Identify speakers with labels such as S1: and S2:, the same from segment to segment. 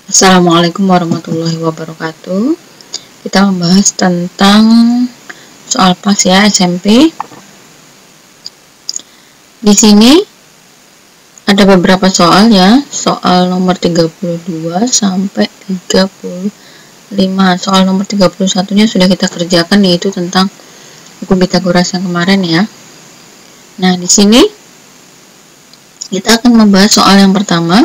S1: Assalamualaikum warahmatullahi wabarakatuh. Kita membahas tentang soal PAS ya, SMP. Di sini ada beberapa soal ya, soal nomor 32 sampai 35. Soal nomor 31-nya sudah kita kerjakan, yaitu tentang hukum Pitagoras yang kemarin ya. Nah, di sini kita akan membahas soal yang pertama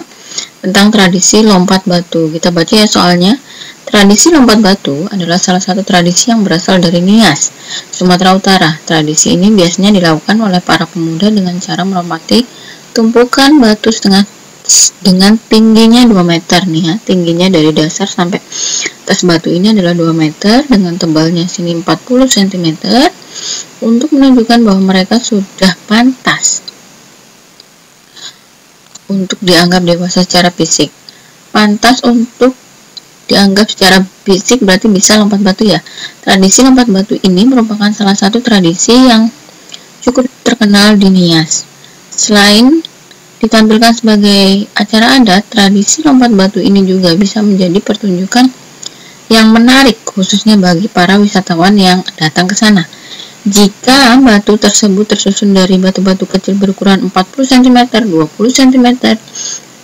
S1: tentang tradisi lompat batu. Kita baca ya soalnya. Tradisi lompat batu adalah salah satu tradisi yang berasal dari Nias, Sumatera Utara. Tradisi ini biasanya dilakukan oleh para pemuda dengan cara melompati tumpukan batu dengan tingginya 2 meter nih ya. Tingginya dari dasar sampai atas batu ini adalah 2 meter dengan tebalnya sini 40 cm untuk menunjukkan bahwa mereka sudah pantas untuk dianggap dewasa secara fisik. Pantas untuk dianggap secara fisik berarti bisa lompat batu ya. Tradisi lompat batu ini merupakan salah satu tradisi yang cukup terkenal di Nias. Selain ditampilkan sebagai acara adat, tradisi lompat batu ini juga bisa menjadi pertunjukan yang menarik khususnya bagi para wisatawan yang datang ke sana. Jika batu tersebut tersusun dari batu-batu kecil berukuran 40 cm, 20 cm,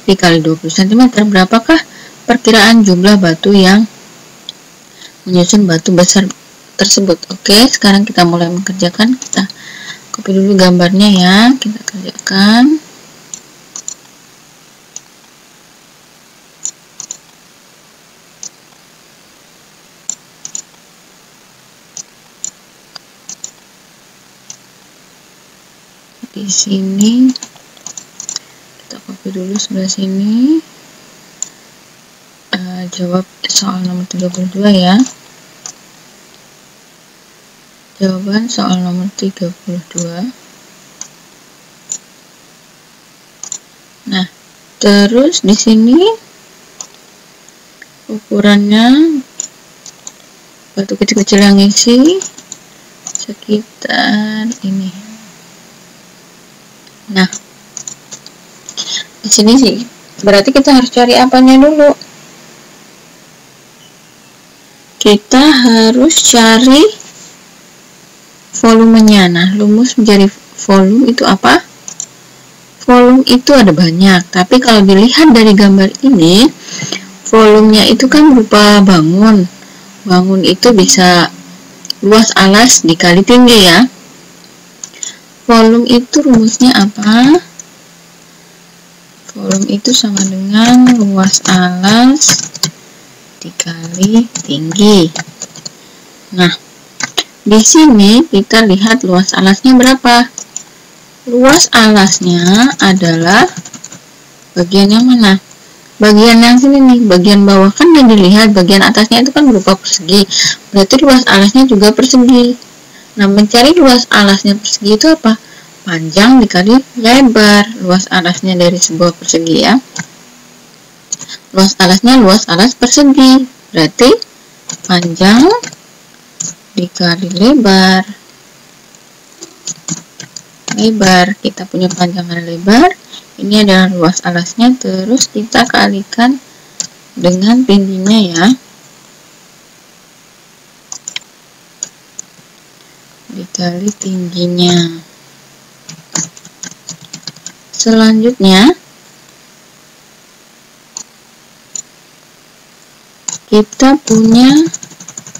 S1: dikali 20 cm, berapakah perkiraan jumlah batu yang menyusun batu besar tersebut? Oke, sekarang kita mulai mengerjakan. Kita copy dulu gambarnya ya, kita kerjakan. Di sini kita copy dulu sebelah sini. Jawab soal nomor 32 ya. Jawaban soal nomor 32. Nah, terus di sini ukurannya batu kecil-kecil yang isi sekitar ini. Nah, di sini sih berarti kita harus cari apanya dulu. Kita harus cari volumenya. Nah, rumus menjadi volume itu apa? Volume itu ada banyak, tapi kalau dilihat dari gambar ini, volumenya itu kan berupa bangun. Bangun itu bisa luas alas dikali tinggi ya. Volume itu rumusnya apa? Volume itu sama dengan luas alas dikali tinggi. Nah, di sini kita lihat luas alasnya berapa? Luas alasnya adalah bagian yang mana? Bagian yang sini nih, bagian bawah kan yang dilihat, bagian atasnya itu kan berupa persegi. Berarti luas alasnya juga persegi. Nah, mencari luas alasnya persegi itu apa? Panjang dikali lebar. Luas alasnya dari sebuah persegi ya. Luas alasnya luas alas persegi. Berarti panjang dikali lebar. Lebar, kita punya panjang dan lebar. Ini adalah luas alasnya, terus kita kalikan dengan tingginya ya. Dikali tingginya. Selanjutnya kita punya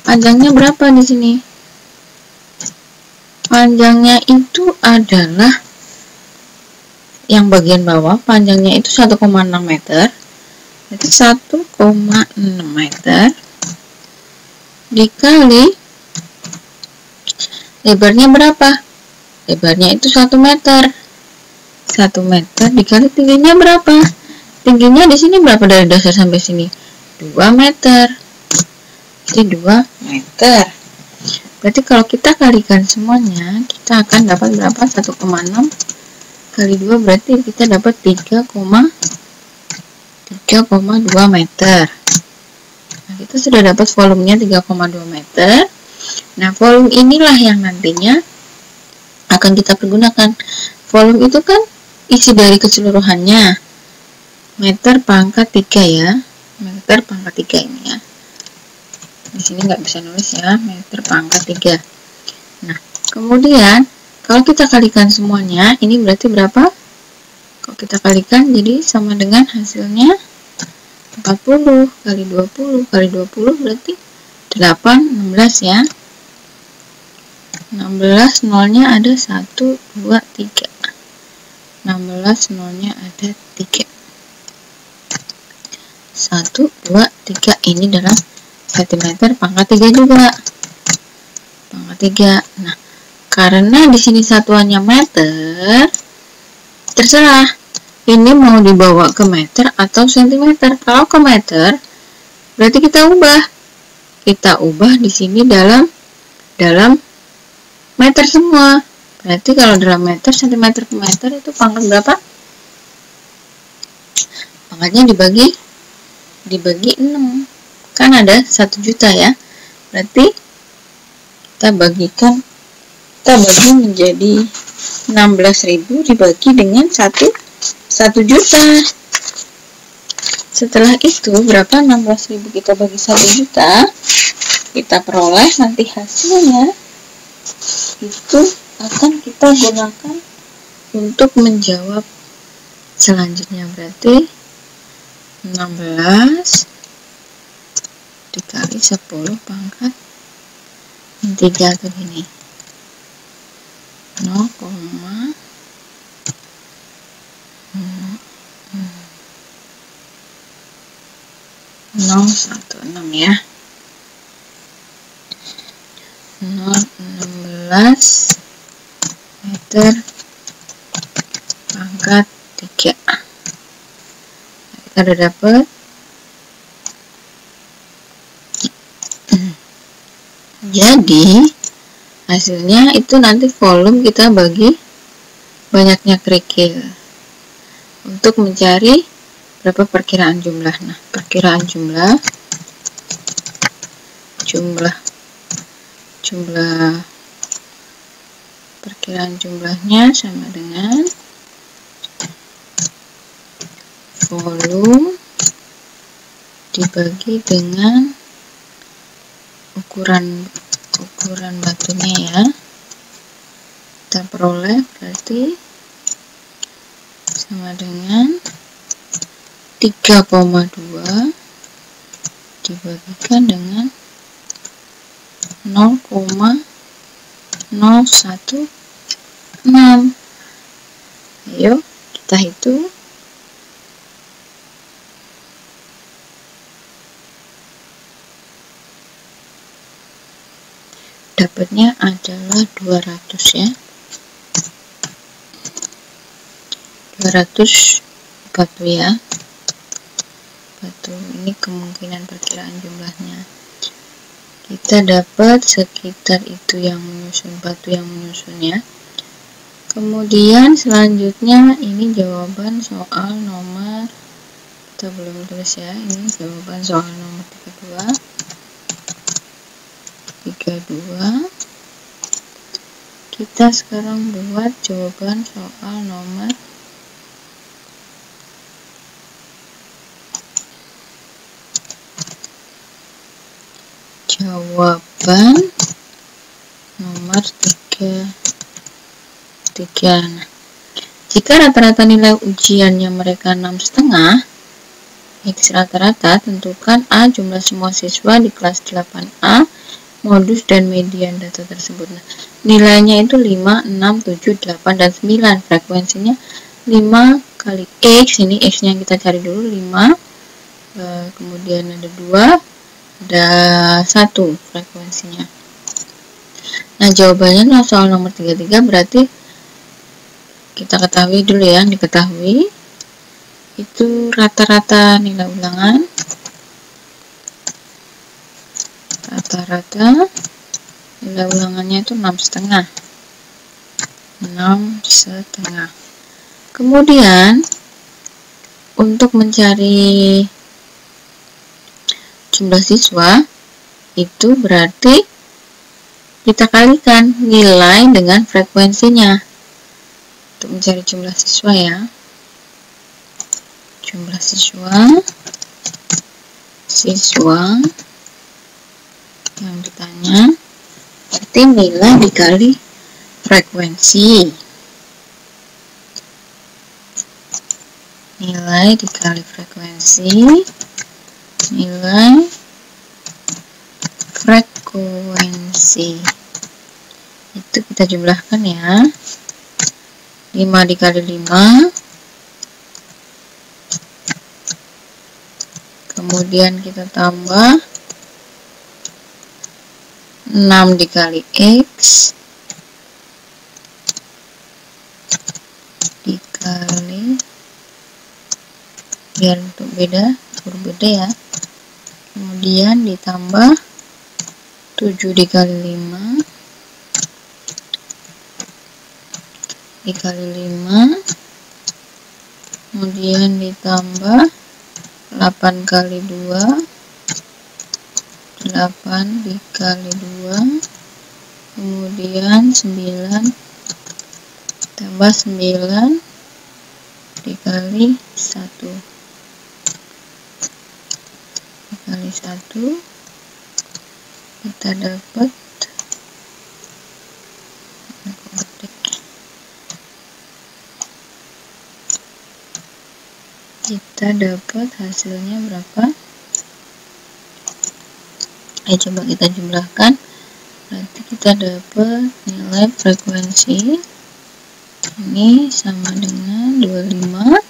S1: panjangnya berapa di sini? Panjangnya itu adalah yang bagian bawah, panjangnya itu 1,6 meter. Jadi 1,6 meter dikali lebarnya berapa? Lebarnya itu 1 meter. 1 meter dikali tingginya berapa? Tingginya di sini berapa dari dasar sampai sini? 2 meter. Jadi 2 meter. Berarti kalau kita kalikan semuanya, kita akan dapat berapa? 1,6 kali 2 berarti kita dapat 3,2 meter. Nah, kita sudah dapat volumenya 3,2 meter. Nah, volume inilah yang nantinya akan kita pergunakan. Volume itu kan isi dari keseluruhannya. Meter pangkat 3 ya. meter pangkat 3 ini ya. Di sini nggak bisa nulis ya, meter pangkat 3. Nah, kemudian kalau kita kalikan semuanya, ini berarti berapa? Kalau kita kalikan, jadi sama dengan hasilnya 40 kali 20 kali 20 berarti 8, 16 ya. 16 nolnya ada 1, 2, 3. 16 nolnya ada 3. 1, 2, 3. Ini dalam cm pangkat 3 juga. Pangkat 3. Nah, karena di sini satuannya meter, terserah ini mau dibawa ke meter atau sentimeter. Kalau ke meter, berarti kita ubah di sini dalam meter semua. Berarti kalau dalam meter, sentimeter ke meter itu pangkat berapa? Pangkatnya dibagi 6. Kan ada 1 juta ya. Berarti kita bagi menjadi 16.000 dibagi dengan 1 juta. Setelah itu berapa? 16.000 kita bagi 1 juta, kita peroleh nanti hasilnya itu akan kita gunakan untuk menjawab selanjutnya. Berarti 16 dikali 10 pangkat 3 atau gini 0,016 ya. 0,16 meter pangkat 3. Kita udah dapat. Jadi hasilnya itu nanti volume kita bagi banyaknya kerikil untuk mencari berapa perkiraan jumlah. Nah, perkiraan perkiraan jumlahnya sama dengan volume dibagi dengan ukuran batunya ya. Kita peroleh berarti sama dengan 3,2 dibagikan dengan 0,016. Ayo kita hitung. Dapatnya adalah 200 ya. 200 batu ya. Batu ini kemungkinan perkiraan jumlahnya. Kita dapat sekitar itu yang menyusun, batu yang menyusunnya. Kemudian selanjutnya ini jawaban soal nomor, kita belum tulis ya, ini jawaban soal nomor 32. Kita sekarang buat jawaban soal nomor 3. Nah, jika rata-rata nilai ujiannya mereka 6,5, X rata-rata, tentukan A jumlah semua siswa di kelas 8A, modus dan median data tersebut. Nah, nilainya itu 5, 6, 7, 8, dan 9. Frekuensinya 5 kali X, ini X-nya kita cari dulu 5, kemudian ada 2, ada 1 frekuensinya. Nah, jawabannya soal nomor 33 berarti kita ketahui dulu ya, diketahui itu rata-rata nilai ulangan, rata-rata nilai ulangannya itu 6,5. Kemudian untuk mencari jumlah siswa itu berarti kita kalikan nilai dengan frekuensinya untuk mencari jumlah siswa ya. Jumlah siswa siswa yang ditanya, berarti nilai dikali frekuensi. Nilai dikali frekuensi, nilai frekuensi. Itu kita jumlahkan ya. 5 dikali 5. Kemudian kita tambah 6 dikali X dikali, biar untuk berbeda ya. Kemudian ditambah 7 dikali 5 dikali 5. Kemudian ditambah 8 kali 2, 8 dikali 2, kemudian 9 tambah 9 dikali 1 dikali 1, kita dapat hasilnya berapa? Ayo coba kita jumlahkan. Berarti kita dapat nilai frekuensi ini sama dengan 25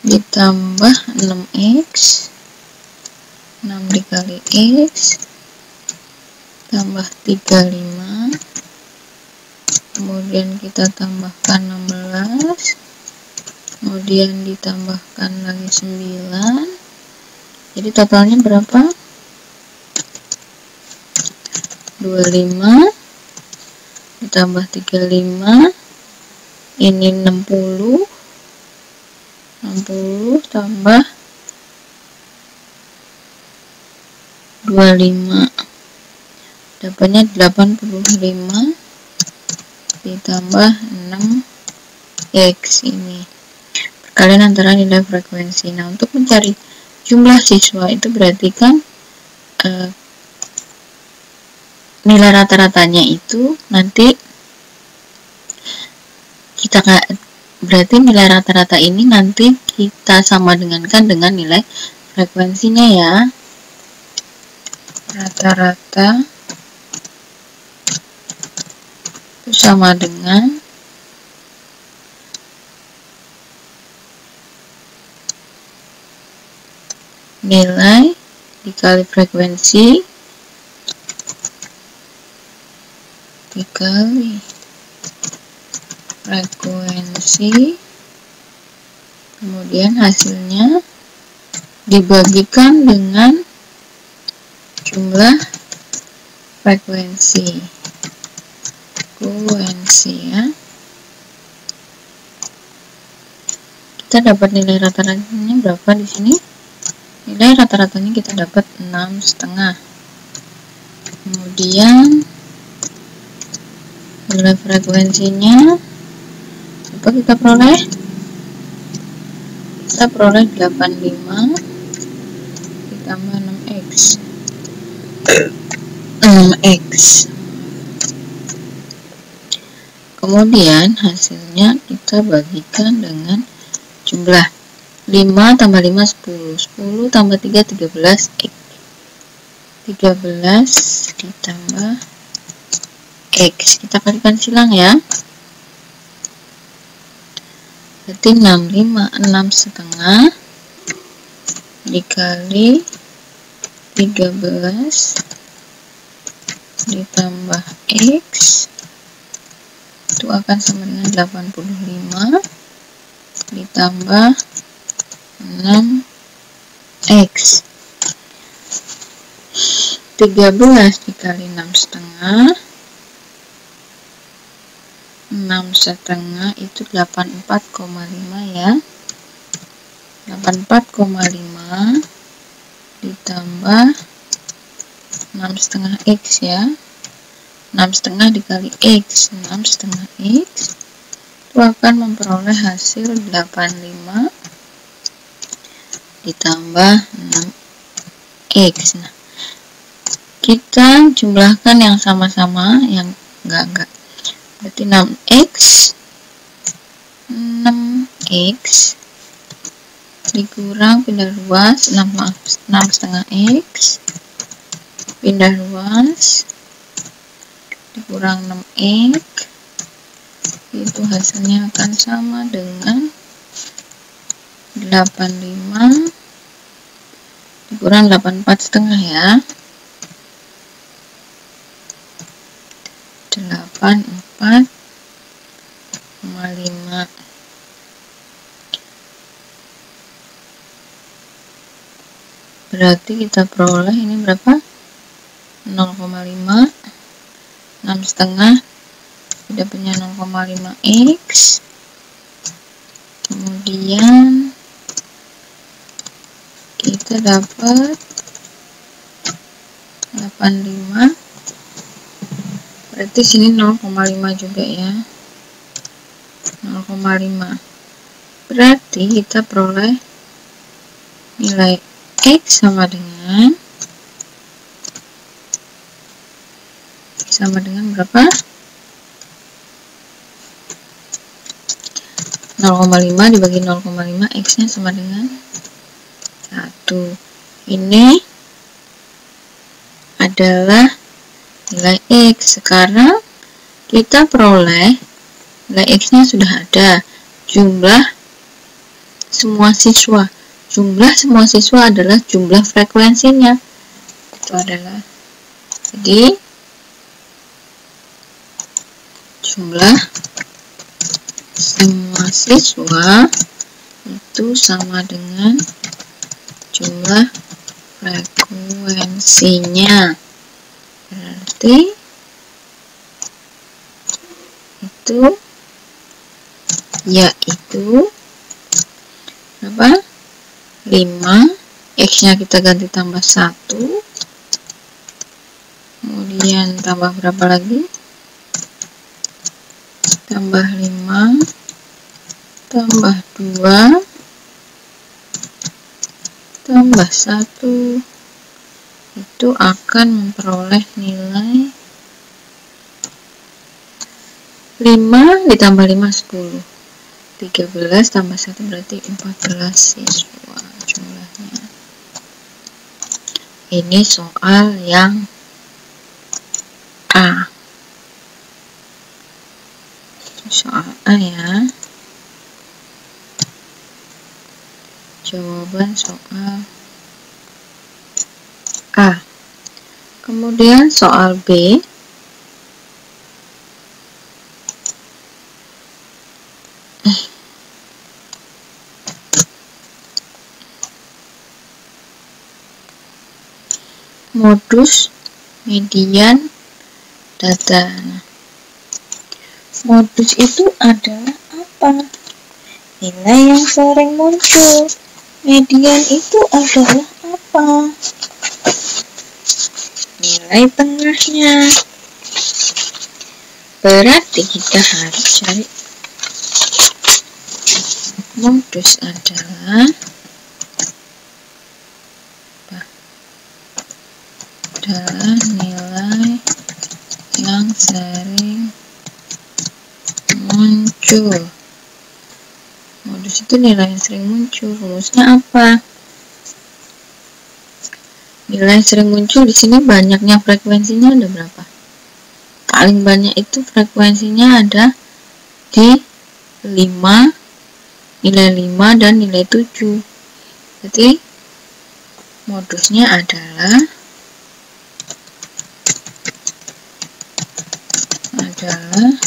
S1: ditambah 6x, 6 dikali x tambah 35, kemudian kita tambahkan 16, kemudian ditambahkan lagi 9. Jadi totalnya berapa? 25 ditambah 35, ini 60 tambah 25, dapatnya 85 ditambah 6x ini. Perkalian antara nilai frekuensi. Nah, untuk mencari jumlah siswa itu berarti kan nilai rata-ratanya itu nanti kita berarti nilai rata-rata ini nanti kita sama dengankan dengan nilai frekuensinya ya. Rata-rata itu sama dengan nilai dikali frekuensi dikali frekuensi, kemudian hasilnya dibagikan dengan jumlah frekuensi ya. Kita dapat nilai rata-ratanya berapa di sini? Nilai rata-ratanya kita dapat 6,5. Kemudian nilai frekuensinya apa kita peroleh? Kita peroleh 85 ditambah 6x. Kemudian hasilnya kita bagikan dengan jumlah 5 tambah 5 10, 10 tambah 3 13 x, 13 ditambah x, kita kalikan silang ya. Berarti 65, 6,5 dikali 13 ditambah x itu akan sama dengan 85 ditambah 6x. 13 dikali 6,5, 6,5 itu 84,5 ya. 84,5 ditambah 6,5x ya. 6,5 dikali x, 6,5x itu akan memperoleh hasil 85 ditambah 6x. Nah, kita jumlahkan yang sama-sama, yang enggak. Berarti 6x dikurang pindah ruas 6,5x pindah ruas dikurang 6x, itu hasilnya akan sama dengan 85 dikurang 84,5 ya, 84,5. Berarti kita peroleh ini berapa? 0,5, 6,5 tidak punya 0,5x, kemudian kita dapat 85, berarti sini 0,5 juga ya, 0,5. berarti kita peroleh nilai x sama dengan berapa? 0,5 dibagi 0,5, x nya sama dengan 1. Ini adalah nilai x. Sekarang kita peroleh nilai x nya sudah ada, jumlah semua siswa. Jumlah semua siswa adalah jumlah frekuensinya. Itu adalah, jadi jumlah semua siswa itu sama dengan jumlah frekuensinya. Berarti itu yaitu berapa? 5, x nya kita ganti tambah 1, kemudian tambah berapa lagi? Tambah 5, tambah 2, tambah 1, itu akan memperoleh nilai 5 ditambah 5, 10, 13 tambah 1 berarti 14 siswa jumlahnya. Ini soal yang A. Soal A ya. Jawaban soal A. Kemudian soal B. Modus median data. Modus itu adalah apa? Nilai yang sering muncul. Median itu adalah apa? Nilai tengahnya. Berarti kita harus cari modus adalah nilai yang sering muncul. Modus itu nilai yang sering muncul. Rumusnya apa? Nilai yang sering muncul di sini banyaknya frekuensinya ada berapa? Paling banyak itu frekuensinya ada di 5, nilai 5 dan nilai 7. Jadi modusnya adalah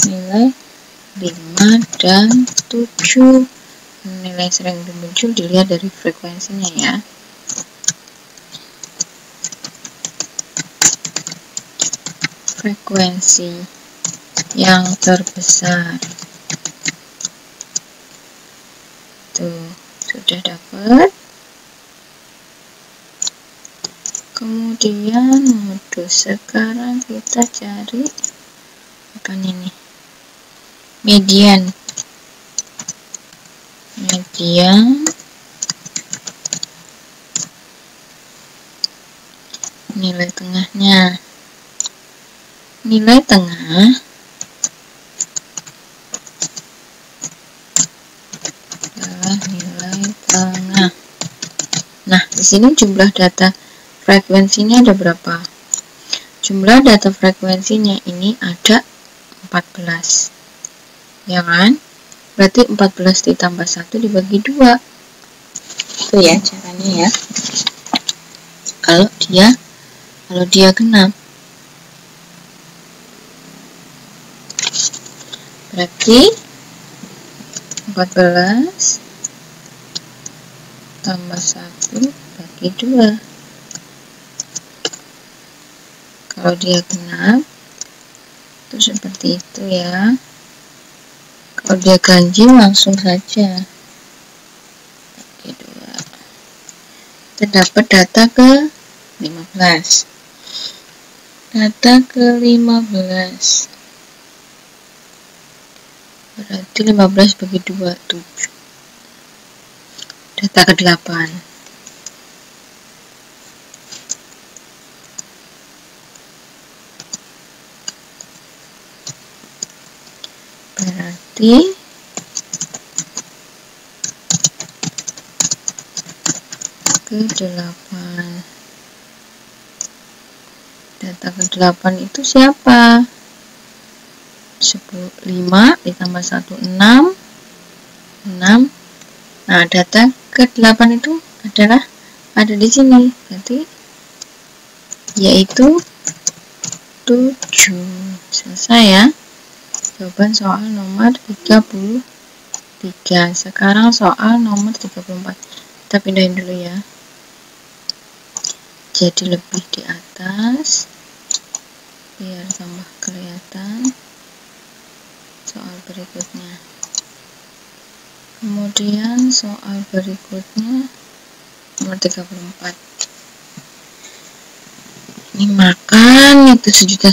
S1: nilai 5 dan 7. Nilai sering muncul dilihat dari frekuensinya ya. Frekuensi yang terbesar. Tuh, sudah dapat. Kemudian modus, sekarang kita cari apanya nih? Median. nilai tengahnya. Nilai tengah adalah nilai tengah. Nah, di sini jumlah data frekuensinya ada berapa? Jumlah data frekuensinya ini ada 14. Ya kan? Berarti 14 ditambah 1 dibagi 2. Itu ya caranya ya. Kalau dia genap. Berarti 14 tambah 1 bagi 2. Kalau dia genap itu seperti itu ya. Kalau dia ganjil langsung saja bagi 2. Kita dapat data ke 15. Data ke 15 berarti 15 bagi 2 7. Data ke 8 berarti ke 8. Data ke 8 itu siapa? 5 ditambah 1 6. Nah, data ke 8 itu adalah ada di sini. Berarti yaitu 7. Selesai ya. Jawaban soal nomor 33. Sekarang soal nomor 34. Kita pindahin dulu ya. Jadi lebih di atas biar tambah kelihatan soal berikutnya. Kemudian soal berikutnya nomor 34. Ini makan itu 1,5 juta,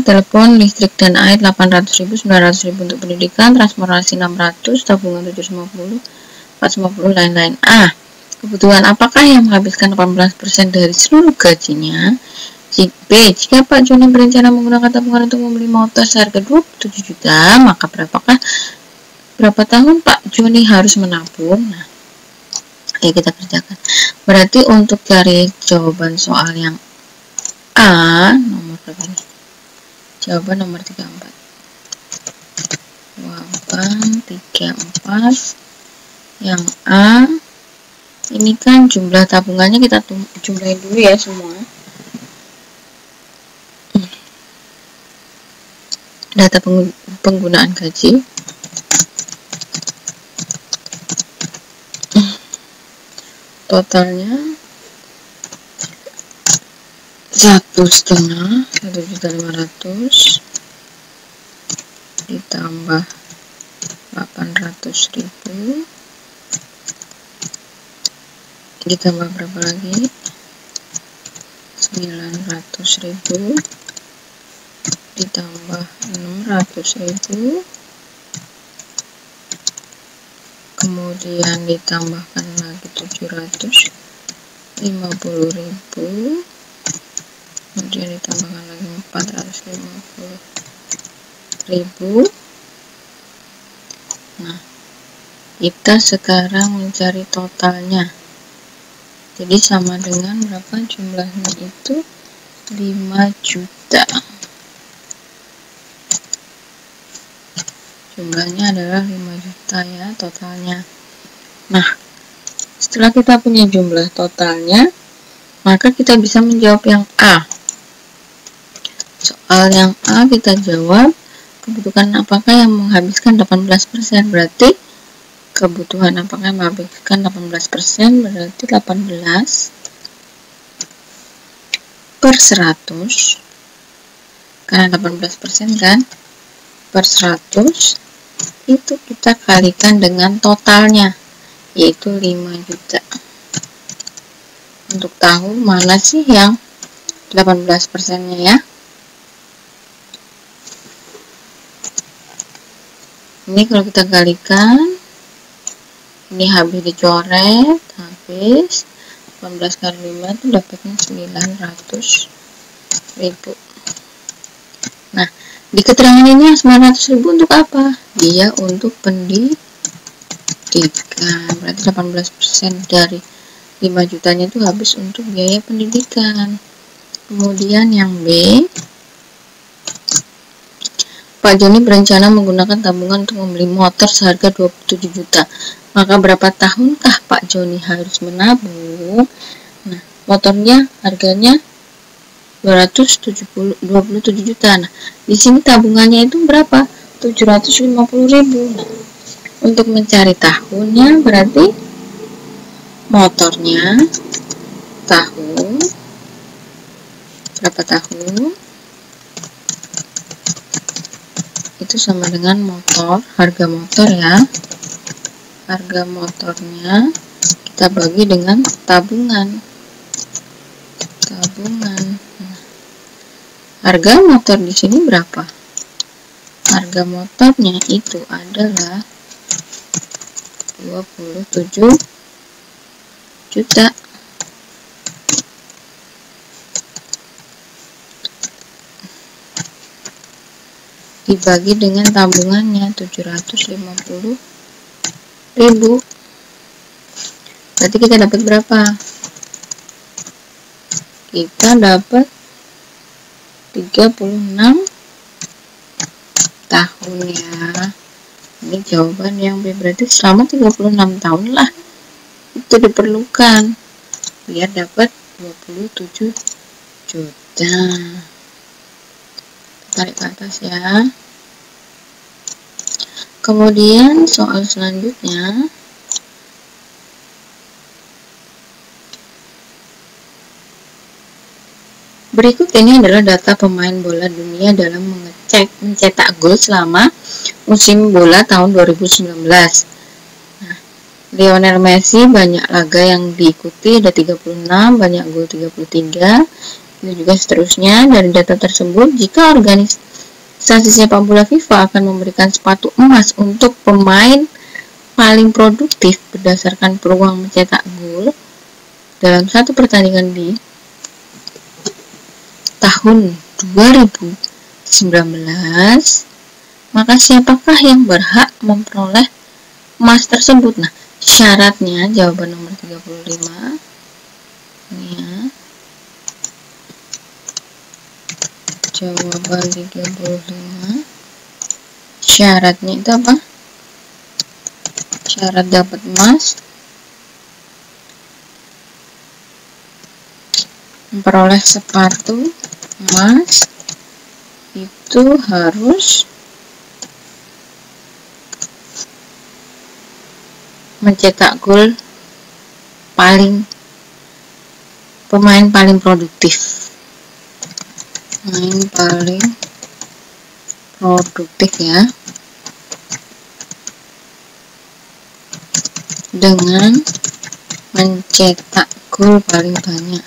S1: telepon, listrik dan air 800.000, 900.000 untuk pendidikan, transportasi 600, tabungan 750, 450, lain-lain. Kebutuhan apakah yang menghabiskan 18% dari seluruh gajinya? B. Jika Pak Joni berencana menggunakan tabungan untuk membeli motor seharga 27 juta, maka berapa tahun Pak Joni harus menabung? Nah, ayo kita kerjakan. Berarti untuk cari jawaban soal yang A, nomor berapa ini? Jawaban nomor 34. Jawaban 34 yang A. Ini kan jumlah tabungannya kita jumlahin dulu ya semua. Data penggunaan gaji. Totalnya 1,5 ditambah 800.000 ditambah berapa lagi? 900.000 ditambah 600.000 kemudian ditambahkan lagi 750.000 kemudian ditambahkan lagi 450.000. Nah, kita sekarang mencari totalnya. Jadi sama dengan berapa jumlahnya itu? 5 juta. Jumlahnya adalah 5 juta ya totalnya. Nah, setelah kita punya jumlah totalnya, maka kita bisa menjawab yang A. Soal yang A kita jawab, kebutuhan apakah yang menghabiskan 18%? Berarti kebutuhan apakah yang menghabiskan 18%? Berarti 18 per 100, karena 18% kan, per 100 itu kita kalikan dengan totalnya, yaitu 5 juta. Untuk tahu mana sih yang 18%-nya ya. Ini kalau kita kalikan, ini habis dicoret, habis 18 kali 5 itu dapatnya 900.000. Nah, di keterangan ini 900.000 untuk apa? Dia untuk pendidikan. Berarti 18% dari 5 jutanya itu habis untuk biaya pendidikan. Kemudian yang B, Pak Joni berencana menggunakan tabungan untuk membeli motor seharga 27 juta. Maka berapa tahunkah Pak Joni harus menabung? Nah, motornya harganya 27 juta. Nah, di sini tabungannya itu berapa? 750.000. Nah, untuk mencari tahunnya berarti motornya tahun berapa tahun itu sama dengan motor, harga motor ya. Harga motornya kita bagi dengan tabungan. Harga motor di sini berapa? Harga motornya itu adalah 27 juta. Dibagi dengan tabungannya 750.000. Berarti kita dapat berapa? Kita dapat 36 tahun ya. Ini jawaban yang B, berarti selama 36 tahun lah itu diperlukan biar dapat 27 juta. Tarik ke atas ya. Kemudian soal selanjutnya, berikut ini adalah data pemain bola dunia dalam mencetak gol selama musim bola tahun 2019. Nah, Lionel Messi banyak laga yang diikuti, ada 36, banyak gol 33, itu juga seterusnya. Dari data tersebut, jika organisasi sepak bola FIFA akan memberikan sepatu emas untuk pemain paling produktif berdasarkan peluang mencetak gol dalam satu pertandingan di tahun 2019, maka siapakah yang berhak memperoleh emas tersebut? Nah, syaratnya jawaban nomor 35 ini ya. Jawaban 35, syaratnya itu apa? Syarat dapat emas, memperoleh sepatu emas itu harus mencetak gol pemain paling produktif. Pemain paling produktif ya, dengan mencetak gol paling banyak.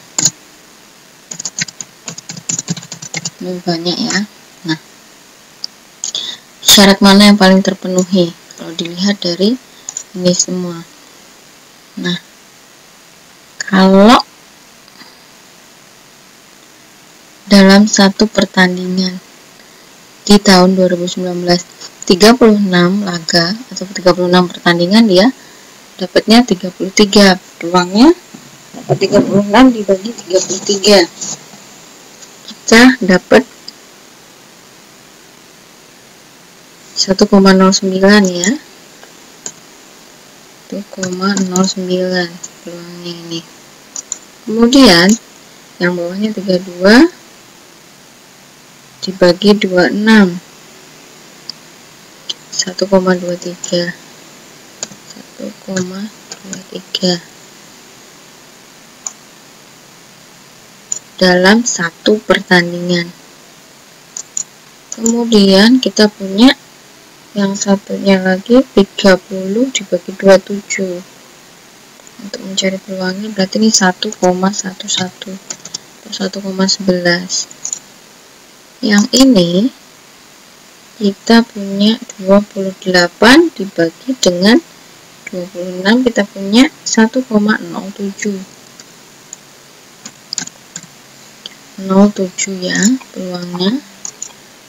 S1: Lebih banyak ya. Nah, syarat mana yang paling terpenuhi kalau dilihat dari ini semua? Nah, kalau dalam satu pertandingan di tahun 2019 36 laga atau 36 pertandingan, dia dapatnya 33. Peluangnya dapat 36 dibagi 33, kita dapat 1,09 ya. 1,09 peluangnya ini. Kemudian yang bawahnya 32 dibagi 26, 1,23. Dalam satu pertandingan. Kemudian kita punya yang satunya lagi 30 dibagi 27 untuk mencari peluangnya, berarti ini 1,11 atau 1,11. Yang ini kita punya 28 dibagi dengan 26, kita punya 1,07. 0,07 ya peluangnya.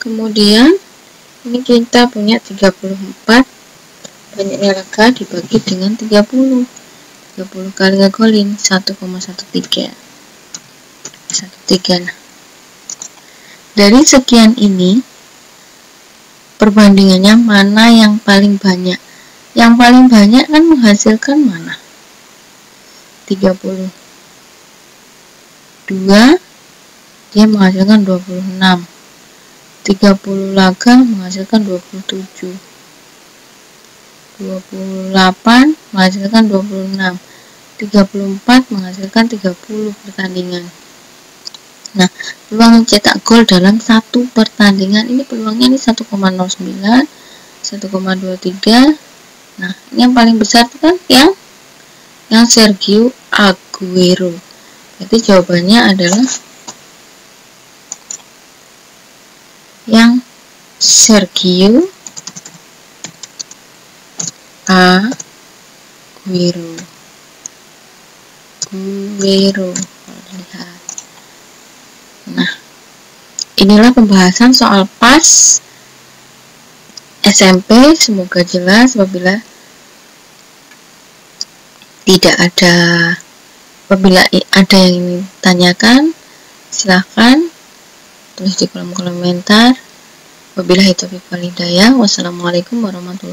S1: Kemudian ini kita punya 34, banyaknya rega dibagi dengan 30 kali ngegolin 1,13. Nah, dari sekian ini perbandingannya mana yang paling banyak? Yang paling banyak kan menghasilkan mana? 32, dia menghasilkan 26. 30 laga menghasilkan 27. 28 menghasilkan 26. 34 menghasilkan 30 pertandingan. Nah, peluang mencetak gol dalam satu pertandingan ini peluangnya ini 1,09, 1,23. Nah, ini yang paling besar itu kan yang Sergio Aguero. Jadi jawabannya adalah yang Sergio Aguero. Lihat. Nah, inilah pembahasan soal PAS SMP. Semoga jelas. Apabila ada yang ingin tanyakan, silahkan tulis di kolom komentar. Wabillahi taufiq wal hidayah. Wassalamualaikum warahmatullahi wabarakatuh.